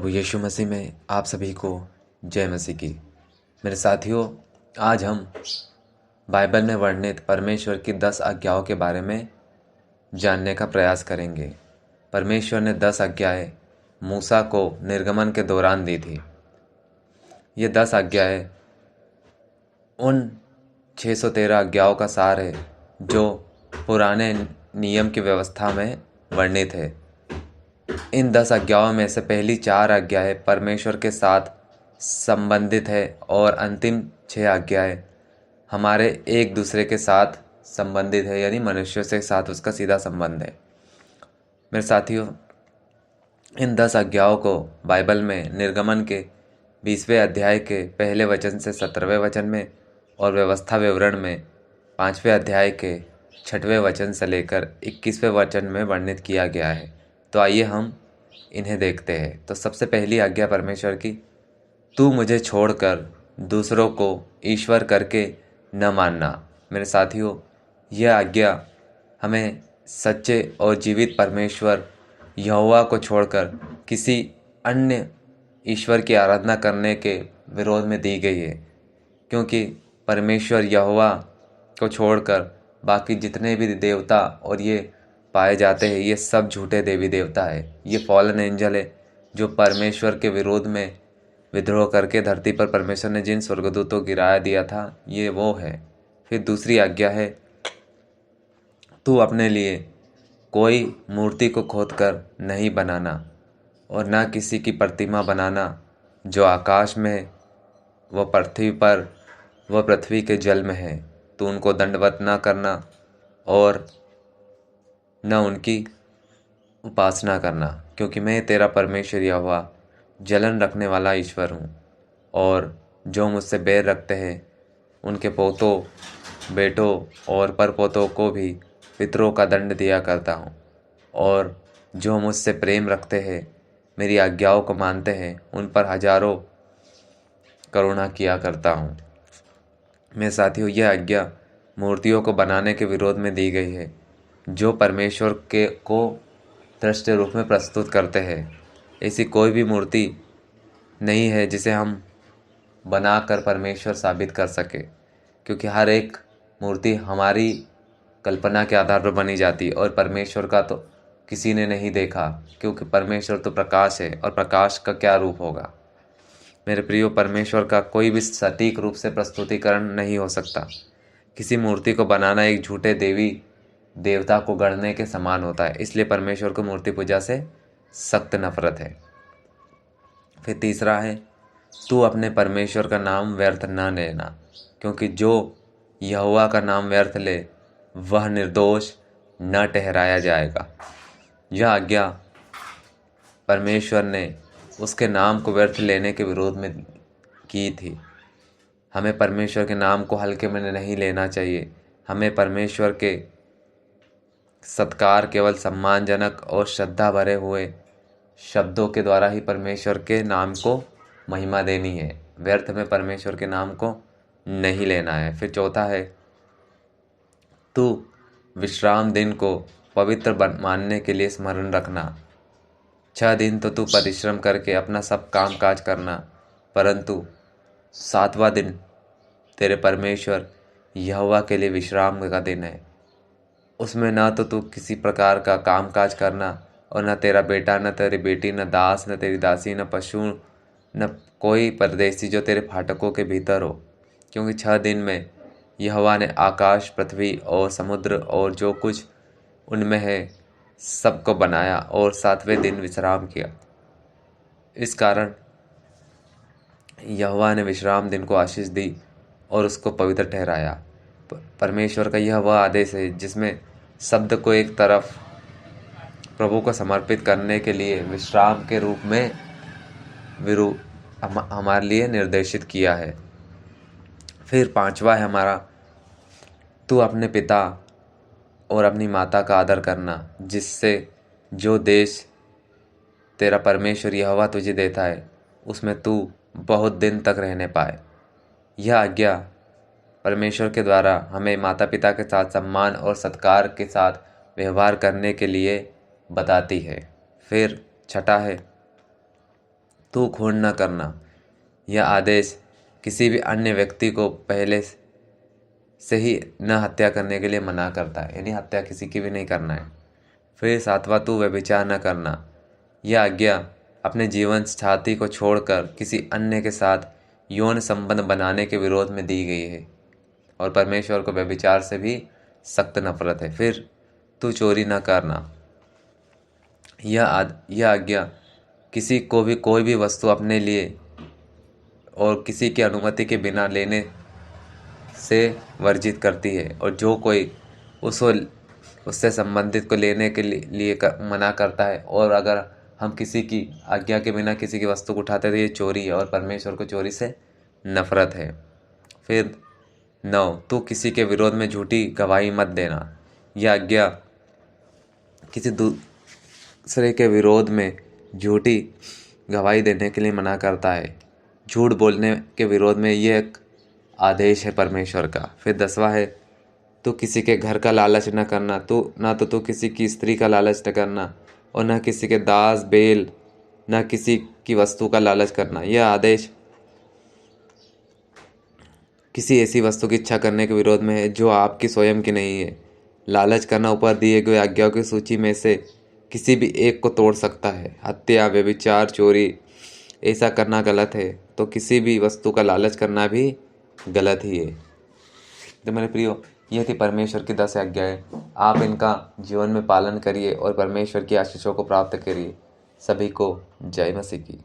प्रभु यीशु मसीह में आप सभी को जय मसीह की। मेरे साथियों, आज हम बाइबल में वर्णित परमेश्वर की 10 आज्ञाओं के बारे में जानने का प्रयास करेंगे। परमेश्वर ने 10 आज्ञाएं मूसा को निर्गमन के दौरान दी थी। ये 10 आज्ञाएं उन 613 आज्ञाओं का सार है जो पुराने नियम की व्यवस्था में वर्णित है। इन 10 आज्ञाओं में से पहली 4 आज्ञाएं परमेश्वर के साथ संबंधित है और अंतिम 6 आज्ञाएं हमारे एक दूसरे के साथ संबंधित है, यानी मनुष्यों से साथ उसका सीधा संबंध है। मेरे साथियों, इन 10 आज्ञाओं को बाइबल में निर्गमन के 20वें अध्याय के पहले वचन से 17वें वचन में और व्यवस्था विवरण में 5वें अध्याय के 6वें वचन से लेकर 21वें वचन में वर्णित किया गया है। तो आइए हम इन्हें देखते हैं। तो सबसे पहली आज्ञा परमेश्वर की, तू मुझे छोड़कर दूसरों को ईश्वर करके न मानना। मेरे साथियों, यह आज्ञा हमें सच्चे और जीवित परमेश्वर यहोवा को छोड़कर किसी अन्य ईश्वर की आराधना करने के विरोध में दी गई है, क्योंकि परमेश्वर यहोवा को छोड़कर बाकी जितने भी देवता और ये पाए जाते हैं, ये सब झूठे देवी देवता है। ये फॉलन एंजल है जो परमेश्वर के विरोध में विद्रोह करके धरती पर परमेश्वर ने जिन स्वर्गदूतों को गिराया दिया था, ये वो है। फिर दूसरी आज्ञा है, तू अपने लिए कोई मूर्ति को खोदकर नहीं बनाना और ना किसी की प्रतिमा बनाना जो आकाश में व पृथ्वी पर व पृथ्वी के जल में है। तू उनको दंडवत ना करना और न उनकी उपासना करना, क्योंकि मैं तेरा परमेश्वर यहोवा जलन रखने वाला ईश्वर हूँ, और जो मुझसे बैर रखते हैं उनके पोतों, बेटों और परपोतों को भी पितरों का दंड दिया करता हूँ, और जो मुझसे प्रेम रखते हैं, मेरी आज्ञाओं को मानते हैं, उन पर हजारों करुणा किया करता हूँ। मेरे साथियों, यह आज्ञा मूर्तियों को बनाने के विरोध में दी गई है जो परमेश्वर को दृष्ट रूप में प्रस्तुत करते हैं। ऐसी कोई भी मूर्ति नहीं है जिसे हम बनाकर परमेश्वर साबित कर सके, क्योंकि हर एक मूर्ति हमारी कल्पना के आधार पर बनी जाती, और परमेश्वर का तो किसी ने नहीं देखा, क्योंकि परमेश्वर तो प्रकाश है और प्रकाश का क्या रूप होगा। मेरे प्रियो, परमेश्वर का कोई भी सटीक रूप से प्रस्तुतिकरण नहीं हो सकता। किसी मूर्ति को बनाना एक झूठे देवी देवता को गढ़ने के समान होता है, इसलिए परमेश्वर को मूर्ति पूजा से सख्त नफरत है। फिर तीसरा है, तू अपने परमेश्वर का नाम व्यर्थ न लेना, क्योंकि जो यहोवा का नाम व्यर्थ ले वह निर्दोष न ठहराया जाएगा। यह आज्ञा परमेश्वर ने उसके नाम को व्यर्थ लेने के विरोध में की थी। हमें परमेश्वर के नाम को हल्के में नहीं लेना चाहिए। हमें परमेश्वर के सत्कार केवल सम्मानजनक और श्रद्धा भरे हुए शब्दों के द्वारा ही परमेश्वर के नाम को महिमा देनी है। व्यर्थ में परमेश्वर के नाम को नहीं लेना है। फिर चौथा है, तू विश्राम दिन को पवित्र मानने के लिए स्मरण रखना। 6 दिन तो तू परिश्रम करके अपना सब काम काज करना, परंतु 7वां दिन तेरे परमेश्वर यहोवा के लिए विश्राम का दिन है। उसमें ना तो तू किसी प्रकार का काम काज करना, और न तेरा बेटा, न तेरी बेटी, न दास, न तेरी दासी, न पशु, न कोई परदेसी जो तेरे फाटकों के भीतर हो, क्योंकि 6 दिन में यहोवा ने आकाश, पृथ्वी और समुद्र और जो कुछ उनमें है सबको बनाया, और 7वें दिन विश्राम किया। इस कारण यहोवा ने विश्राम दिन को आशीष दी और उसको पवित्र ठहराया। परमेश्वर का यह वह आदेश है जिसमें शब्द को एक तरफ प्रभु को समर्पित करने के लिए विश्राम के रूप में हमारे लिए निर्देशित किया है। फिर 5वां है हमारा, तू अपने पिता और अपनी माता का आदर करना, जिससे जो देश तेरा परमेश्वर यहोवा तुझे देता है उसमें तू बहुत दिन तक रहने पाए। यह आज्ञा परमेश्वर के द्वारा हमें माता पिता के साथ सम्मान और सत्कार के साथ व्यवहार करने के लिए बताती है। फिर छठा है, तू खून न करना। यह आदेश किसी भी अन्य व्यक्ति को पहले से ही न हत्या करने के लिए मना करता है, यानी हत्या किसी की भी नहीं करना है। फिर 7वां, तू व्यभिचार न करना। यह आज्ञा अपने जीवन साथी को छोड़कर किसी अन्य के साथ यौन संबंध बनाने के विरोध में दी गई है और परमेश्वर को व्यभिचार से भी सख्त नफरत है। फिर तू चोरी न करना। यह आज्ञा किसी को भी कोई भी वस्तु अपने लिए और किसी की अनुमति के बिना लेने से वर्जित करती है, और जो कोई उससे संबंधित को लेने के लिए मना करता है, और अगर हम किसी की आज्ञा के बिना किसी की वस्तु को उठाते हैं तो ये चोरी है और परमेश्वर को चोरी से नफरत है। फिर 9, तू किसी के विरोध में झूठी गवाही मत देना। यह आज्ञा किसी दूसरे के विरोध में झूठी गवाही देने के लिए मना करता है। झूठ बोलने के विरोध में यह एक आदेश है परमेश्वर का। फिर 10वां है, तू किसी के घर का लालच न करना। तू किसी की स्त्री का लालच न करना, और न किसी के दास बेल, न किसी की वस्तु का लालच करना। यह आदेश किसी ऐसी वस्तु की इच्छा करने के विरोध में है जो आपकी स्वयं की नहीं है। लालच करना ऊपर दिए गए आज्ञाओं की सूची में से किसी भी एक को तोड़ सकता है। हत्या, व्यभिचार, चोरी, ऐसा करना गलत है, तो किसी भी वस्तु का लालच करना भी गलत ही है। तो मेरे प्रियो, यह थी परमेश्वर की 10 आज्ञाएं। आप इनका जीवन में पालन करिए और परमेश्वर की आशीषों को प्राप्त करिए। सभी को जय मसीह की।